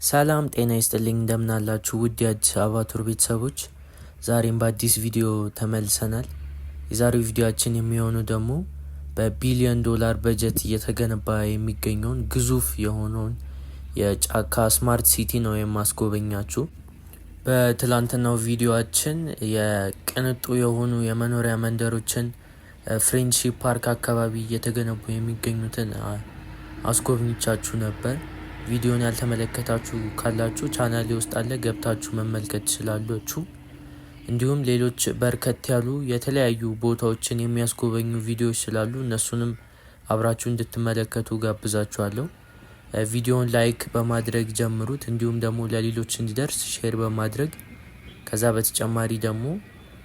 ሰላም ጤና ይስጥልኝ እንደምን አላችሁ ውድ የአዲስ አበባ ቱር ቤተሰቦች፣ ዛሬም በአዲስ ቪዲዮ ተመልሰናል። የዛሬው ቪዲዮአችን የሚሆነው ደግሞ በቢሊዮን ዶላር በጀት እየተገነባ የሚገኘውን ግዙፍ የሆነውን የጫካ ስማርት ሲቲ ነው የማስጎበኛችሁ። በትላንትናው ቪዲዮአችን የቅንጡ የሆኑ የመኖሪያ መንደሮችን ፍሬንድሺፕ ፓርክ አካባቢ እየተገነቡ የሚገኙትን አስጎብኝቻችሁ ነበር። ቪዲዮን ያልተመለከታችሁ ካላችሁ ቻናሌ ውስጥ አለ፣ ገብታችሁ መመልከት ትችላላችሁ። እንዲሁም ሌሎች በርከት ያሉ የተለያዩ ቦታዎችን የሚያስጎበኙ ቪዲዮዎች ስላሉ እነሱንም አብራችሁ እንድትመለከቱ ጋብዛችኋለሁ። ቪዲዮውን ላይክ በማድረግ ጀምሩት፣ እንዲሁም ደግሞ ለሌሎች እንዲደርስ ሼር በማድረግ ከዛ በተጨማሪ ደግሞ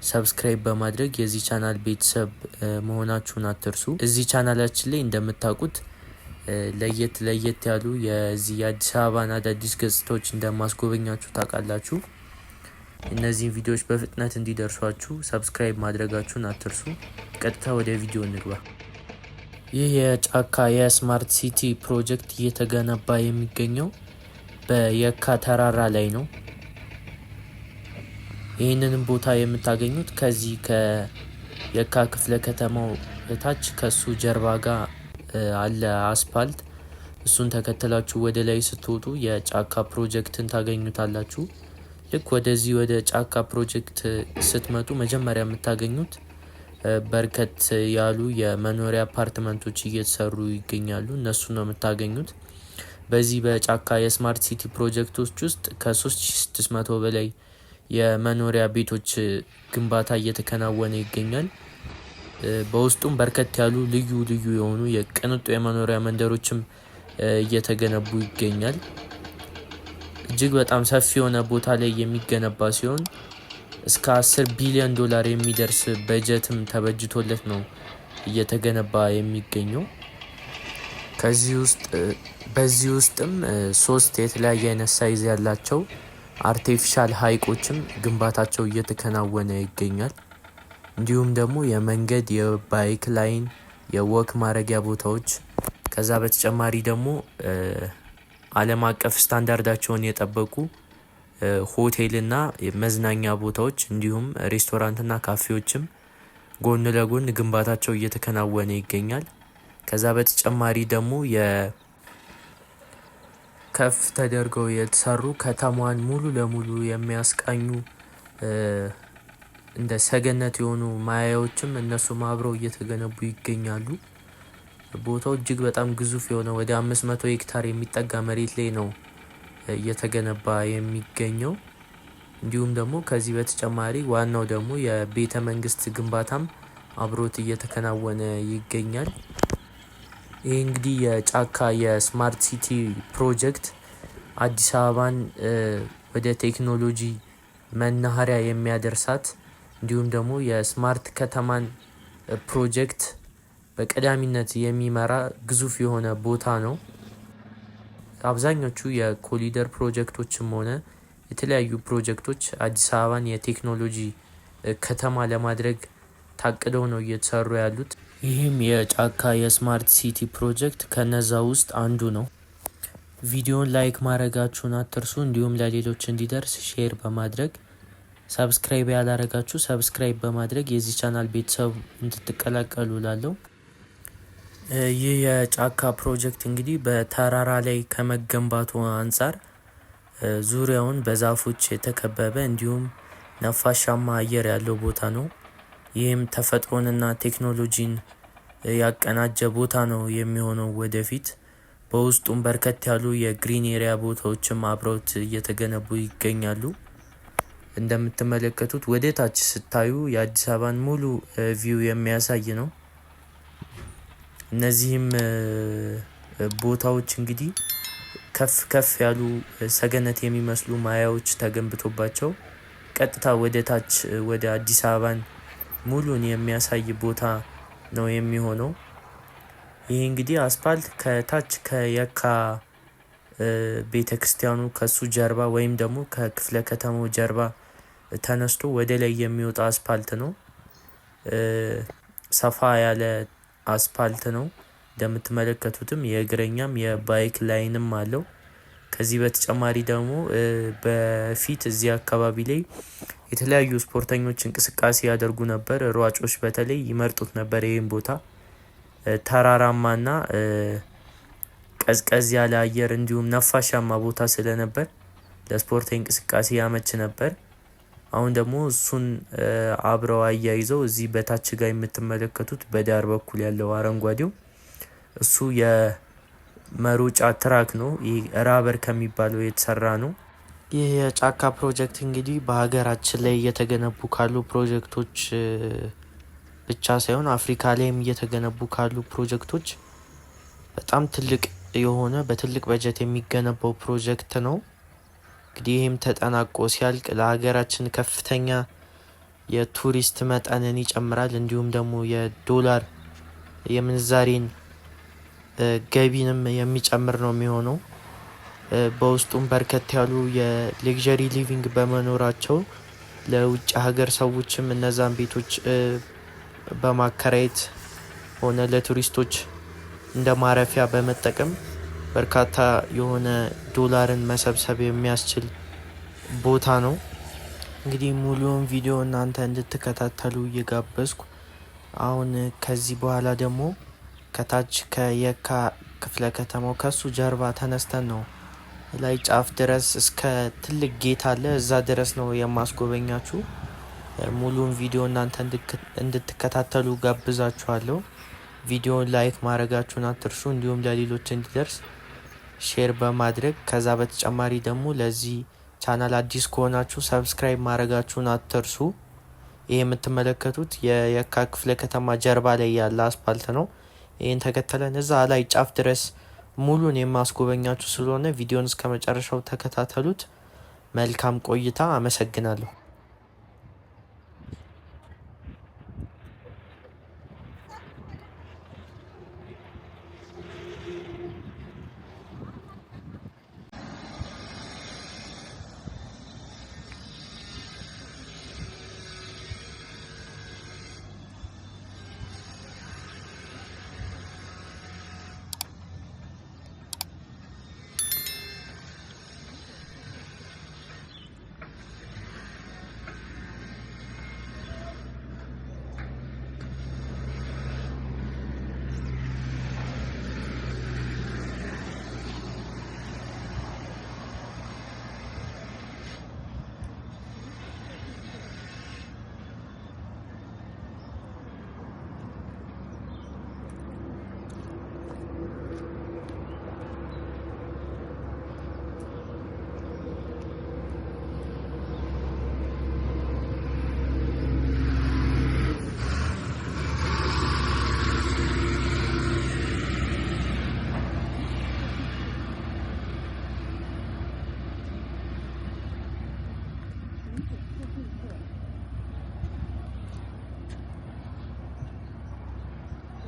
ሰብስክራይብ በማድረግ የዚህ ቻናል ቤተሰብ መሆናችሁን አትርሱ። እዚህ ቻናላችን ላይ እንደምታውቁት ለየት ያሉ የዚህ የአዲስ አበባን አዳዲስ ገጽታዎች እንደማስጎበኛችሁ ታውቃላችሁ። እነዚህን ቪዲዮዎች በፍጥነት እንዲደርሷችሁ ሰብስክራይብ ማድረጋችሁን አትርሱ። ቀጥታ ወደ ቪዲዮ እንግባ። ይህ የጫካ የስማርት ሲቲ ፕሮጀክት እየተገነባ የሚገኘው በየካ ተራራ ላይ ነው። ይህንንም ቦታ የምታገኙት ከዚህ ከየካ ክፍለ ከተማው ታች ከሱ ጀርባ ጋር አለ አስፓልት። እሱን ተከትላችሁ ወደ ላይ ስትወጡ የጫካ ፕሮጀክትን ታገኙታላችሁ። ልክ ወደዚህ ወደ ጫካ ፕሮጀክት ስትመጡ መጀመሪያ የምታገኙት በርከት ያሉ የመኖሪያ አፓርትመንቶች እየተሰሩ ይገኛሉ። እነሱ ነው የምታገኙት። በዚህ በጫካ የስማርት ሲቲ ፕሮጀክቶች ውስጥ ከ3600 በላይ የመኖሪያ ቤቶች ግንባታ እየተከናወነ ይገኛል። በውስጡም በርከት ያሉ ልዩ የሆኑ የቅንጡ የመኖሪያ መንደሮችም እየተገነቡ ይገኛል። እጅግ በጣም ሰፊ የሆነ ቦታ ላይ የሚገነባ ሲሆን እስከ 10 ቢሊዮን ዶላር የሚደርስ በጀትም ተበጅቶለት ነው እየተገነባ የሚገኘው። በዚህ ውስጥም 3 የተለያየ አይነት ሳይዝ ያላቸው አርቲፊሻል ሀይቆችም ግንባታቸው እየተከናወነ ይገኛል። እንዲሁም ደግሞ የመንገድ የባይክ ላይን የወክ ማረጊያ ቦታዎች፣ ከዛ በተጨማሪ ደግሞ ዓለም አቀፍ ስታንዳርዳቸውን የጠበቁ ሆቴልና መዝናኛ ቦታዎች እንዲሁም ሬስቶራንትና ካፌዎችም ጎን ለጎን ግንባታቸው እየተከናወነ ይገኛል። ከዛ በተጨማሪ ደግሞ ከፍ ተደርገው የተሰሩ ከተማዋን ሙሉ ለሙሉ የሚያስቃኙ እንደ ሰገነት የሆኑ ማያዎችም እነሱም አብረው እየተገነቡ ይገኛሉ። ቦታው እጅግ በጣም ግዙፍ የሆነ ወደ 500 ሄክታር የሚጠጋ መሬት ላይ ነው እየተገነባ የሚገኘው። እንዲሁም ደግሞ ከዚህ በተጨማሪ ዋናው ደግሞ የቤተ መንግስት ግንባታም አብሮት እየተከናወነ ይገኛል። ይህ እንግዲህ የጫካ የስማርት ሲቲ ፕሮጀክት አዲስ አበባን ወደ ቴክኖሎጂ መናኸሪያ የሚያደርሳት እንዲሁም ደግሞ የስማርት ከተማን ፕሮጀክት በቀዳሚነት የሚመራ ግዙፍ የሆነ ቦታ ነው። አብዛኞቹ የኮሪደር ፕሮጀክቶችም ሆነ የተለያዩ ፕሮጀክቶች አዲስ አበባን የቴክኖሎጂ ከተማ ለማድረግ ታቅደው ነው እየተሰሩ ያሉት። ይህም የጫካ የስማርት ሲቲ ፕሮጀክት ከነዛ ውስጥ አንዱ ነው። ቪዲዮን ላይክ ማድረጋችሁን አትርሱ። እንዲሁም ለሌሎች እንዲደርስ ሼር በማድረግ ሰብስክራይብ ያላረጋችሁ ሰብስክራይብ በማድረግ የዚህ ቻናል ቤተሰብ እንድትቀላቀሉ ላለው። ይህ የጫካ ፕሮጀክት እንግዲህ በተራራ ላይ ከመገንባቱ አንጻር ዙሪያውን በዛፎች የተከበበ እንዲሁም ነፋሻማ አየር ያለው ቦታ ነው። ይህም ተፈጥሮንና ቴክኖሎጂን ያቀናጀ ቦታ ነው የሚሆነው ወደፊት። በውስጡም በርከት ያሉ የግሪን ኤሪያ ቦታዎችም አብረውት እየተገነቡ ይገኛሉ። እንደምትመለከቱት ወደ ታች ስታዩ የአዲስ አበባን ሙሉ ቪው የሚያሳይ ነው። እነዚህም ቦታዎች እንግዲህ ከፍ ያሉ ሰገነት የሚመስሉ ማያዎች ተገንብቶባቸው ቀጥታ ወደ ታች ወደ አዲስ አበባን ሙሉን የሚያሳይ ቦታ ነው የሚሆነው። ይህ እንግዲህ አስፓልት ከታች ከየካ ቤተክርስቲያኑ ከሱ ጀርባ ወይም ደግሞ ከክፍለ ከተማው ጀርባ ተነስቶ ወደ ላይ የሚወጣ አስፓልት ነው። ሰፋ ያለ አስፓልት ነው። እንደምትመለከቱትም የእግረኛም የባይክ ላይንም አለው። ከዚህ በተጨማሪ ደግሞ በፊት እዚህ አካባቢ ላይ የተለያዩ ስፖርተኞች እንቅስቃሴ ያደርጉ ነበር። ሯጮች በተለይ ይመርጡት ነበር ይህን ቦታ። ተራራማና ቀዝቀዝ ያለ አየር እንዲሁም ነፋሻማ ቦታ ስለነበር ለስፖርታዊ እንቅስቃሴ ያመች ነበር። አሁን ደግሞ እሱን አብረው አያይዘው እዚህ በታች ጋር የምትመለከቱት በዳር በኩል ያለው አረንጓዴው እሱ የመሮጫ ትራክ ነው። ይህ ራበር ከሚባለው የተሰራ ነው። ይህ የጫካ ፕሮጀክት እንግዲህ በሀገራችን ላይ እየተገነቡ ካሉ ፕሮጀክቶች ብቻ ሳይሆን አፍሪካ ላይም እየተገነቡ ካሉ ፕሮጀክቶች በጣም ትልቅ የሆነ በትልቅ በጀት የሚገነባው ፕሮጀክት ነው። እንግዲህ ይህም ተጠናቆ ሲያልቅ ለሀገራችን ከፍተኛ የቱሪስት መጠንን ይጨምራል። እንዲሁም ደግሞ የዶላር የምንዛሬን ገቢንም የሚጨምር ነው የሚሆነው። በውስጡም በርከት ያሉ የሌክዠሪ ሊቪንግ በመኖራቸው ለውጭ ሀገር ሰዎችም እነዛን ቤቶች በማከራየት ሆነ ለቱሪስቶች እንደ ማረፊያ በመጠቀም በርካታ የሆነ ዶላርን መሰብሰብ የሚያስችል ቦታ ነው። እንግዲህ ሙሉውን ቪዲዮ እናንተ እንድትከታተሉ እየጋበዝኩ አሁን ከዚህ በኋላ ደግሞ ከታች ከየካ ክፍለ ከተማው ከሱ ጀርባ ተነስተን ነው ላይ ጫፍ ድረስ እስከ ትልቅ ጌት አለ እዛ ድረስ ነው የማስጎበኛችሁ። ሙሉውን ቪዲዮ እናንተ እንድትከታተሉ ጋብዛችኋለሁ። ቪዲዮውን ላይክ ማድረጋችሁን አትርሱ። እንዲሁም ለሌሎች እንዲደርስ ሼር በማድረግ ከዛ በተጨማሪ ደግሞ ለዚህ ቻናል አዲስ ከሆናችሁ ሰብስክራይብ ማድረጋችሁን አትርሱ። ይሄ የምትመለከቱት የየካ ክፍለ ከተማ ጀርባ ላይ ያለ አስፓልት ነው። ይሄን ተከተለን እዛ ላይ ጫፍ ድረስ ሙሉን የማስጎበኛችሁ ስለሆነ ቪዲዮን እስከ መጨረሻው ተከታተሉት። መልካም ቆይታ። አመሰግናለሁ።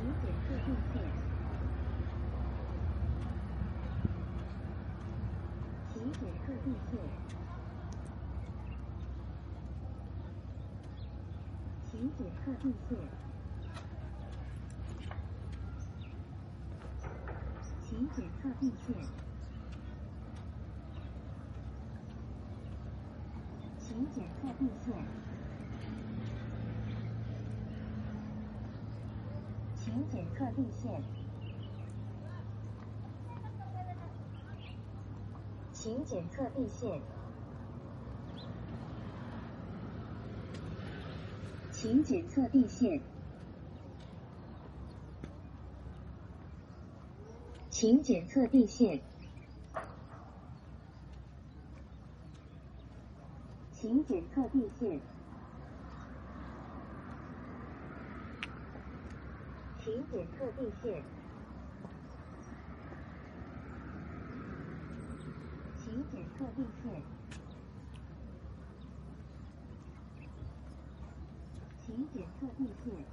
请检测地线，请检测地线，请检测地线，请检测地线，请检测地线。请检测地线，请检测地线，请检测地线，请检测地线，请检测地线。请检测地线，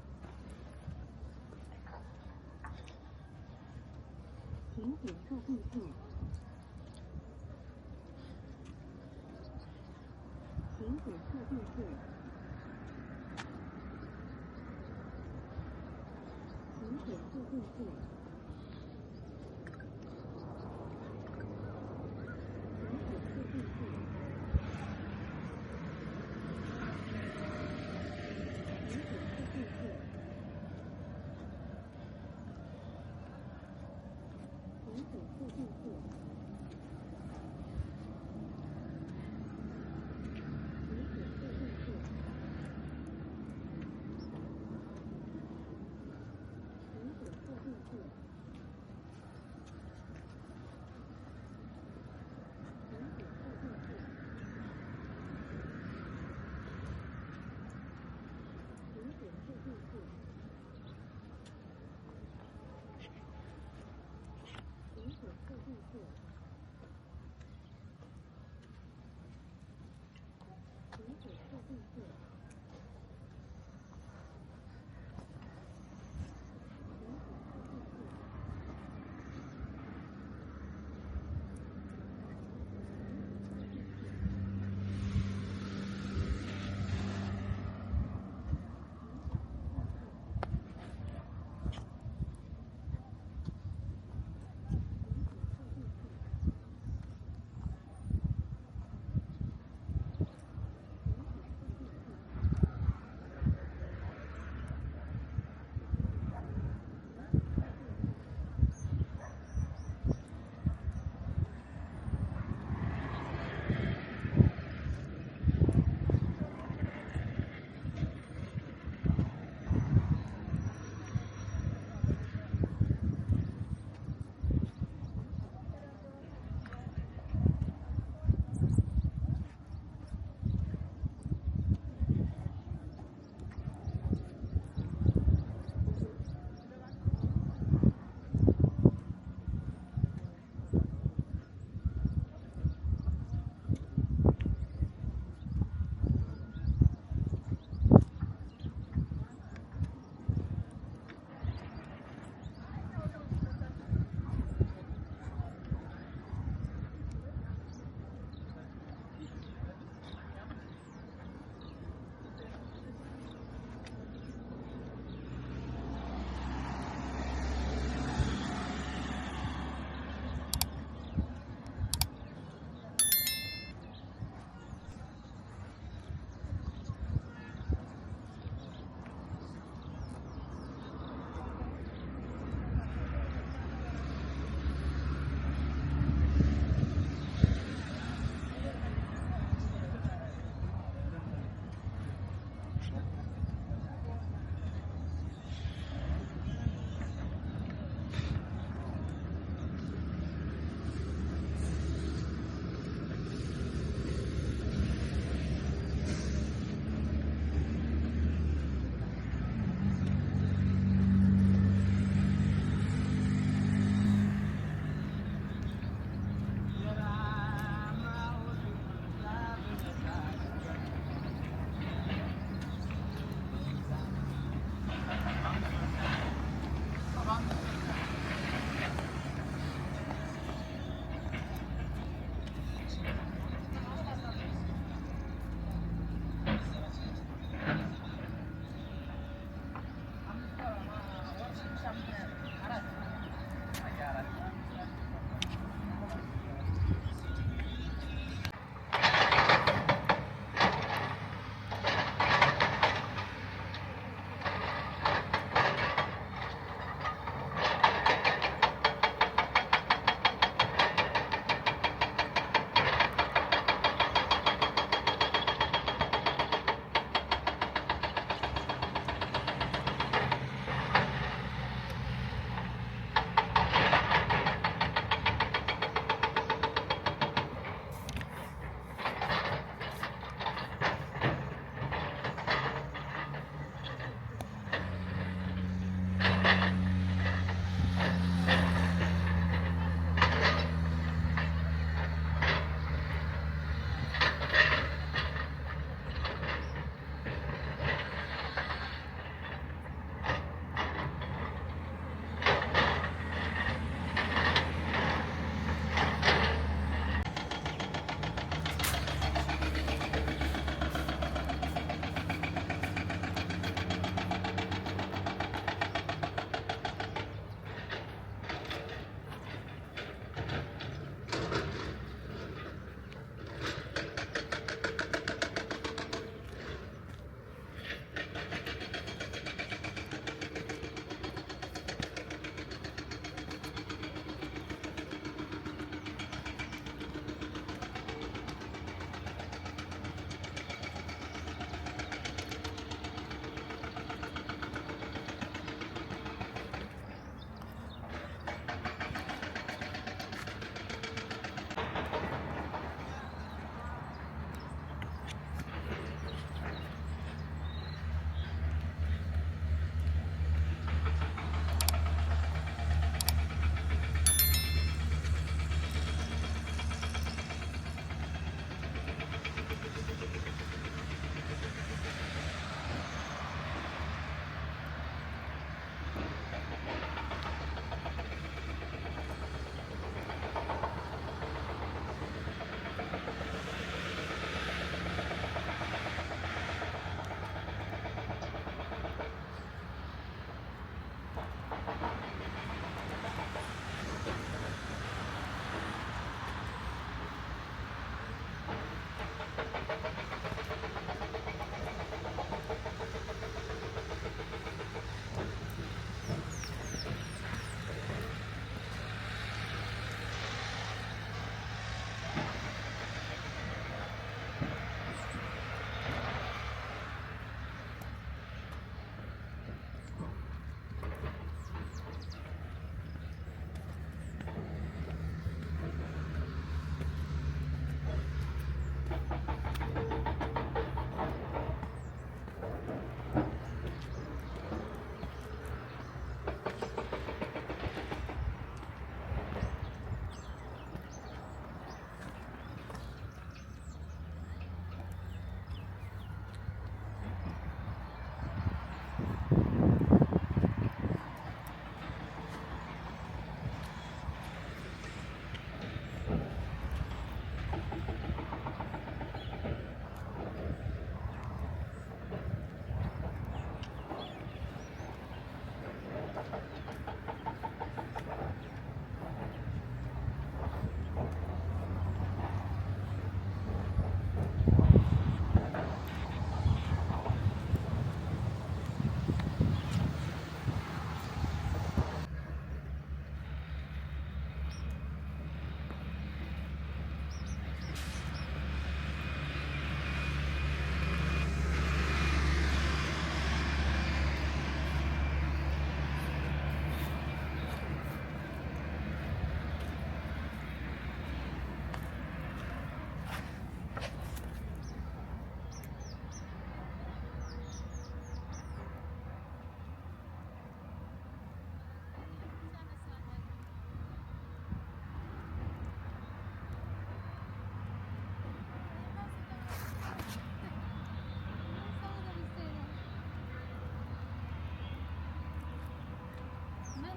请检测地线，请检测地线，请检测地线。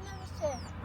Anlamışsın.